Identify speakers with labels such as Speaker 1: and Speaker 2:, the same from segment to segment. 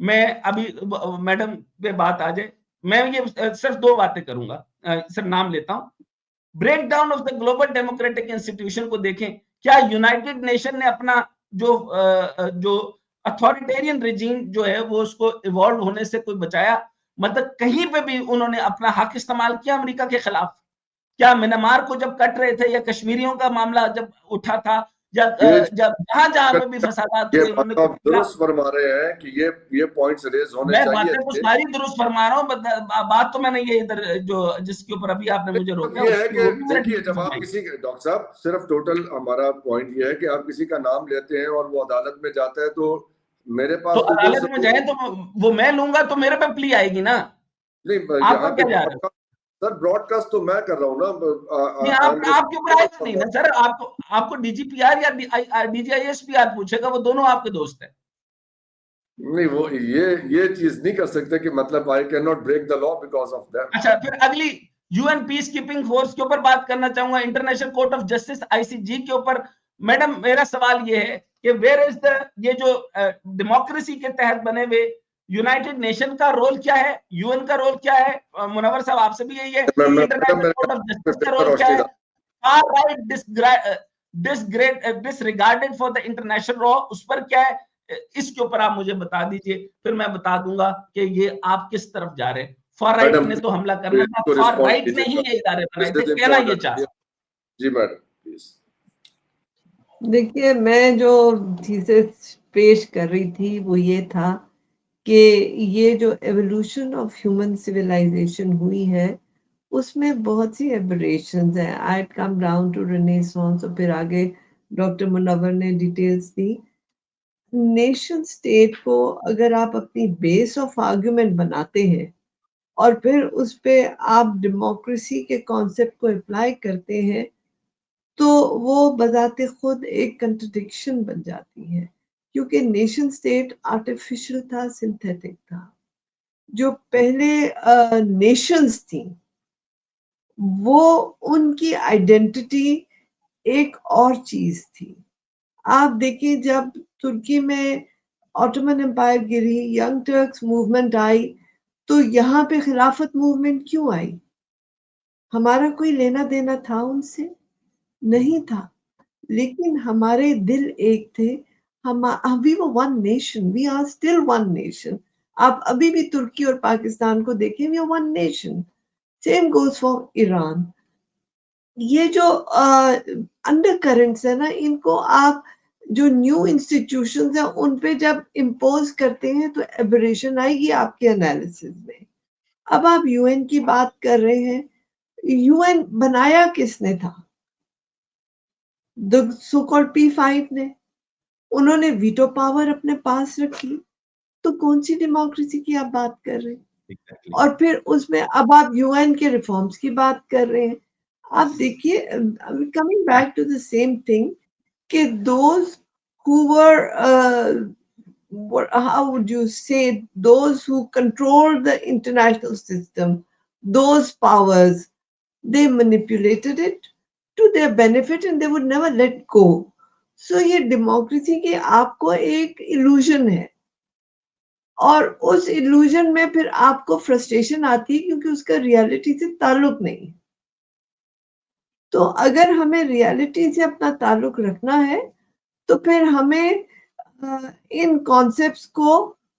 Speaker 1: میں ابھی میڈم پہ بات آ جائے, میں یہ صرف 2 باتیں کروں گا, سر نام لیتا ہوں. Break down of the global democratic institution کو دیکھیں, کیا یونائٹڈ نیشن نے اپنا جو اتھارٹیرین رجیم جو ہے وہ اس کو ایوالو ہونے سے کوئی بچایا؟ مطلب کہیں پہ بھی انہوں نے اپنا حق استعمال کیا امریکہ کے خلاف؟ کیا منمار کو جب کٹ رہے تھے یا کشمیریوں کا معاملہ جب اٹھا تھا, جب جہاں پہ بھی فسادات ہوئے انہوں نے
Speaker 2: درست فرما رہے ہیں کہ یہ پوائنٹس ریز ہونے
Speaker 1: میں
Speaker 2: چاہیے.
Speaker 1: باتیں تو ساری درست فرما رہا ہوں, بات تو میں نے یہ ادھر جو جس کے اوپر ابھی آپ نے مجھے روکا
Speaker 2: یہ ہے کہ دیکھیے جب آپ کسی ڈاکٹر صاحب صرف ٹوٹل ہمارا پوائنٹ یہ ہے کہ آپ کسی کا نام لیتے ہیں اور وہ عدالت میں جاتا ہے تو میرے پاس
Speaker 1: تو عدالت میں جائیں تو وہ میں لوں گا تو میرے پہ پلی آئے گی نا.
Speaker 2: نہیں یہاں پہ سر براڈ کاسٹ تو میں کر رہا ہوں نا.
Speaker 1: آپ کے اوپر آئے گا نہیں نا سر, آپ کو ڈی جی پی آر یا D G I S P R پوچھے گا, وہ دونوں آپ کے دوست ہیں.
Speaker 2: نہیں وہ یہ چیز نہیں کر سکتے کہ مطلب I cannot break the law because of that.
Speaker 1: اچھا پھر اگلی U N peacekeeping force کے اوپر بات کرنا چاہوں گا, International Court of Justice I C G کے اوپر. میڈم میرا سوال یہ ہے کہ ویئر از دا, یہ جو ڈیموکریسی کے تحت بنے ہوئے یونائٹڈ نیشن کا رول کیا ہے, یو این کا رول کیا ہے؟ منور صاحب آپ سے بھی یہی ہے, انٹرنیشنل کورٹ آف جسٹس کا رول کیا ہے؟ For right disregarded for the international law, اس پر کیا ہے؟ اس کے اوپر آپ مجھے بتا دیجئے, پھر میں بتا دوں گا کہ یہ آپ کس طرف جا رہے ہیں. فار رائٹ نے تو حملہ کرنا تھا, فار رائٹ نے ہی یہ ادارے بنائے تھے, کہنا یہ چاہتا.
Speaker 2: جی میڈم پلیز.
Speaker 3: دیکھیے میں جو تھیسس پیش کر رہی تھی وہ یہ تھا کہ یہ جو ایوولوشن آف ہیومن سویلائزیشن ہوئی ہے اس میں بہت سی ایبریشنز ہیں. آئی کم ڈاؤن ٹو رینیسانس, اور پھر آگے ڈاکٹر منور نے ڈیٹیلز دی. نیشن سٹیٹ کو اگر آپ اپنی بیس آف آرگومنٹ بناتے ہیں اور پھر اس پہ آپ ڈیموکریسی کے کانسیپٹ کو اپلائی کرتے ہیں تو وہ بذات خود ایک کنٹرڈکشن بن جاتی ہے, کیونکہ نیشن سٹیٹ آرٹیفیشل تھا, سنتھیٹک تھا. جو پہلے نیشنز تھیں وہ ان کی آئیڈینٹی ایک اور چیز تھی. آپ دیکھیں جب ترکی میں آٹومن امپائر گری, ینگ ٹرکس موومنٹ آئی, تو یہاں پہ خلافت موومنٹ کیوں آئی؟ ہمارا کوئی لینا دینا تھا ان سے؟ نہیں تھا, لیکن ہمارے دل ایک تھے. we were one nation, we are still one nation. آپ ابھی بھی ترکی اور پاکستان کو دیکھیں, we are one nation. same goes for Iran. یہ جو انڈر کرنٹس ہے نا, ان کو آپ جو نیو انسٹیٹیوشنز ہیں ان پہ جب امپوز کرتے ہیں تو ایبریشن آئے گی آپ کے انالیسز میں. اب آپ یو این کی بات کر رہے ہیں, یو این بنایا کس نے تھا؟ سو کالڈ P5 نے. انہوں نے ویٹو پاور اپنے پاس رکھی, تو کون سی ڈیموکریسی کی آپ بات کر رہے ہیں؟ اور پھر اس میں اب آپ یو این کے ریفارمز کی بات کر رہے ہیں. آپ دیکھیے coming back to the same thing کہ those who were how would you say, those who controlled the international system, those powers, they manipulated it to their benefit and they would never let go. So یہ democracy کی آپ کو ایک illusion ہے, اور اس illusion میں پھر آپ کو فرسٹریشن آتی ہے کیونکہ اس کا ریالٹی سے تعلق نہیں. تو اگر ہمیں ریالٹی سے اپنا تعلق رکھنا ہے تو پھر ہمیں ان کانسیپٹس کو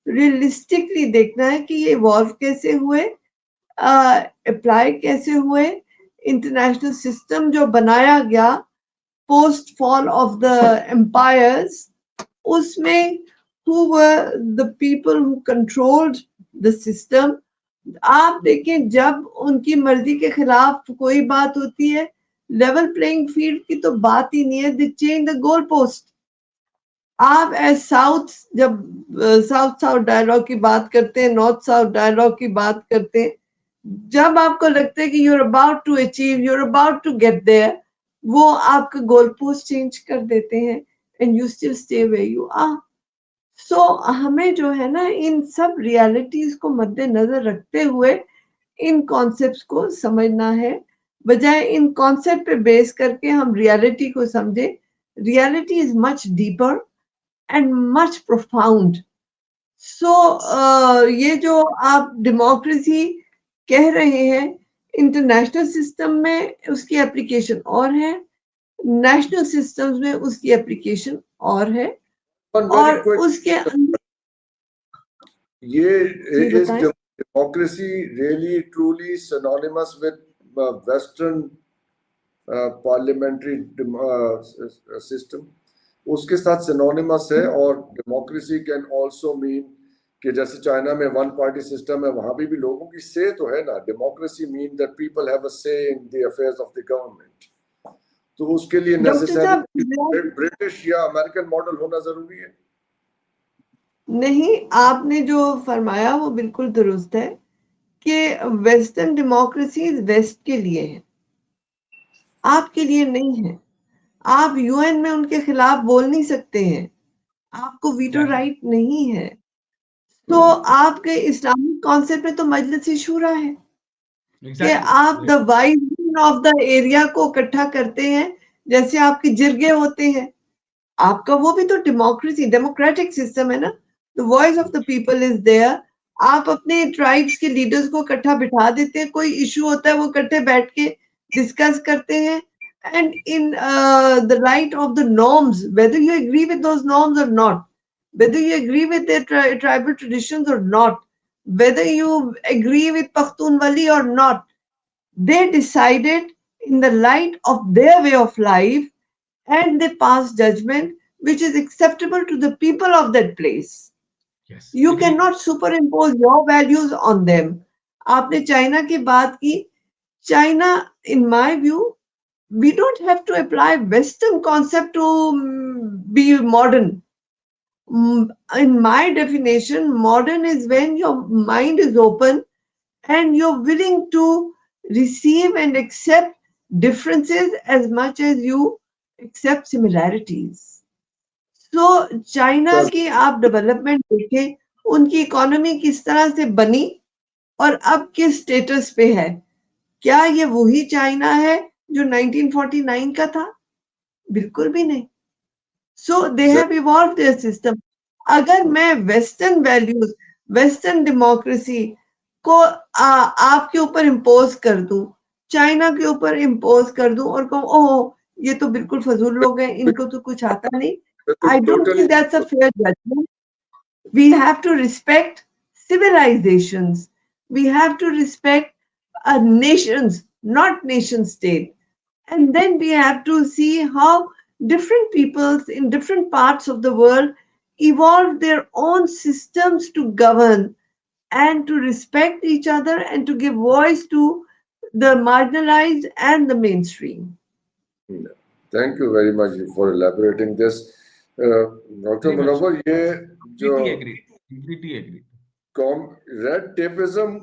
Speaker 3: ریئلسٹکلی دیکھنا ہے کہ یہ ایوالو کیسے ہوئے, اپلائی کیسے ہوئے. انٹرنیشنل سسٹم جو بنایا گیا post fall of the empires, اس میں who were the people who controlled the system. آپ دیکھیں جب ان کی مرضی کے خلاف کوئی بات ہوتی ہے, لیول پلینگ فیلڈ کی تو بات ہی نہیں ہے, they change the goal post. آپ ایز ساؤتھ جب ساؤتھ ڈائلاگ کی بات کرتے ہیں, نارتھ ساؤتھ ڈائلاگ کی بات کرتے ہیں, جب آپ کو لگتا ہے کہ you are about to achieve, you are about to get there, وہ آپ کا گول پوسٹ چینج کر دیتے ہیں and you still stay where you are. So ہمیں جو ہے نا ان سب ریالٹیز کو مد نظر رکھتے ہوئے ان کانسیپٹس کو سمجھنا ہے, بجائے ان کانسیپٹ پہ بیس کر کے ہم ریالٹی کو سمجھے. Reality is much deeper and much profound. سو یہ جو آپ ڈیموکریسی کہہ رہے ہیں انٹرنیشنل سسٹم میں اس کی اپلیکیشن اور ہے, نیشنل سسٹمز میں اس کی اپلیکیشن اور ہے, اور اس کے
Speaker 2: یہ is democracy really truly synonymous with western parliamentary system, اس کے ساتھ synonymous ہے. اور democracy can also mean کہ جیسے چائنا میں ون پارٹی سسٹم ہے, وہاں بھی لوگوں کی say تو ہے نا. democracy mean that people have a say in the affairs of the government. تو اس کے لیے necessarily برٹش یا امریکن ماڈل ہونا ضروری ہے
Speaker 3: نہیں. آپ نے جو فرمایا وہ بالکل درست ہے کہ ویسٹرن ڈیموکریسیز ویسٹ کے لیے ہے, آپ کے لیے نہیں ہے. آپ یو این میں ان کے خلاف بول نہیں سکتے ہیں, آپ کو ویٹو رائٹ نہیں ہے. تو آپ کے اسلامک کانسیپٹ میں تو مجلس شورا ہے کہ آپ the wise man of the area کو اکٹھا کرتے ہیں, جیسے آپ کے جرگے ہوتے ہیں. آپ کا وہ بھی تو ڈیموکریسی ڈیموکریٹک سسٹم ہے نا. The voice of the people is there. آپ اپنے ٹرائبس کے لیڈرز کو اکٹھا بٹھا دیتے ہیں, کوئی ایشو ہوتا ہے وہ اکٹھے بیٹھ کے ڈسکس کرتے ہیں. And in the light of the norms, whether you agree with those norms or not, whether you agree with their tribal traditions or not, whether you agree with Pakhtunwali or not, they decided in the light of their way of life and they passed judgment which is acceptable to the people of that place. You cannot superimpose your values on them. آپ نے China کی بات کی. China, in my view, we don't have to apply Western concept to be modern. In my definition, modern is when your mind is open and you're willing to receive and accept differences as much as you accept similarities. So China کی آپ development دیکھیں, ان کی economy کس طرح سے بنی اور اب کس سٹیٹس پہ ہے. کیا یہ وہی چائنا ہے جو 1949 کا تھا؟ بالکل بھی نہیں. So they have evolved their system. اگر میں ویسٹرن ویلیوز ویسٹرن ڈیموکریسی کو آپ کے اوپر امپوز کر دوں, چائنا کے اوپر امپوز کر دوں اور کہوں اوہ یہ تو بالکل فضول لوگ ہیں, ان کو تو کچھ آتا نہیں, I don't think that's a fair judgment. We have to respect civilizations. We have to respect nations, not nation state. And then we have to see how different peoples in different parts of the world evolve their own systems to govern and to respect each other and to give voice to the marginalized and the mainstream.
Speaker 2: Thank you very much for elaborating this. Doctor Munawar, یہ جو red tapism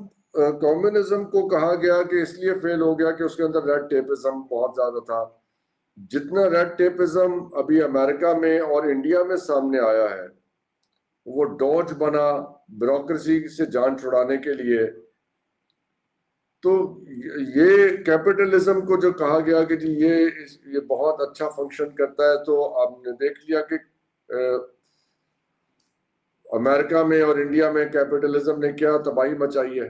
Speaker 2: communism کو کہا گیا کہ اس لیے فیل ہو گیا کہ اس کے اندر ریڈ ٹیپزم بہت زیادہ تھا. جتنا ریڈ ٹیپزم ابھی امریکہ میں اور انڈیا میں سامنے آیا ہے وہ ڈوج بنا بیوروکریسی سے جان چھڑانے کے لیے. تو یہ کیپٹلزم کو جو کہا گیا کہ جی یہ بہت اچھا فنکشن کرتا ہے, تو آپ نے دیکھ لیا کہ امریکہ میں اور انڈیا میں کیپٹلزم نے کیا تباہی مچائی ہے.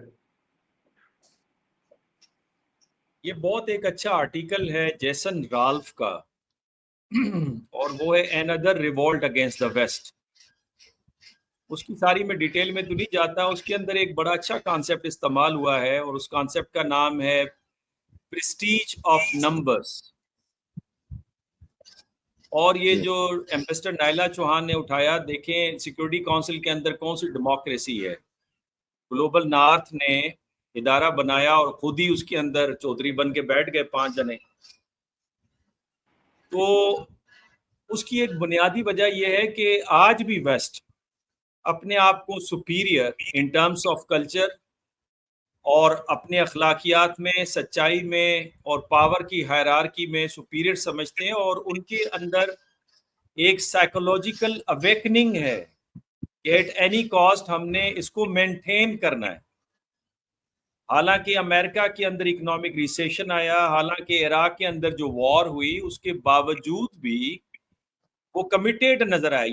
Speaker 4: یہ بہت ایک اچھا آرٹیکل ہے جیسن رالف کا, اور وہ ہے another revolt against the west. اس کی ساری میں ڈیٹیل میں تو نہیں جاتا. اس کے اندر ایک بڑا اچھا کانسیپٹ استعمال ہوا ہے اور اس کانسیپٹ کا نام ہے پریسٹیج آف نمبرز. اور یہ جو ایمبیسڈر نائلا چوہان نے اٹھایا, دیکھیں سیکورٹی کونسل کے اندر کون سی ڈیموکریسی ہے. گلوبل نارتھ نے ادارہ بنایا اور خود ہی اس کے اندر چودھری بن کے بیٹھ گئے 5 جنے. تو اس کی ایک بنیادی وجہ یہ ہے کہ آج بھی ویسٹ اپنے آپ کو superior in terms of culture اور اپنے اخلاقیات میں, سچائی میں اور پاور کی ہائرارکی میں سپیریئر سمجھتے ہیں, اور ان کے اندر ایک سائیکولوجیکل اویکننگ ہے کہ ایٹ اینی کاسٹ ہم نے اس کو مینٹین کرنا ہے. حالانکہ امریکہ کے اندر اکنامک ریسیشن آیا, حالانکہ عراق کے اندر جو وار ہوئی, اس کے باوجود بھی وہ کمیٹیڈ نظر آئے.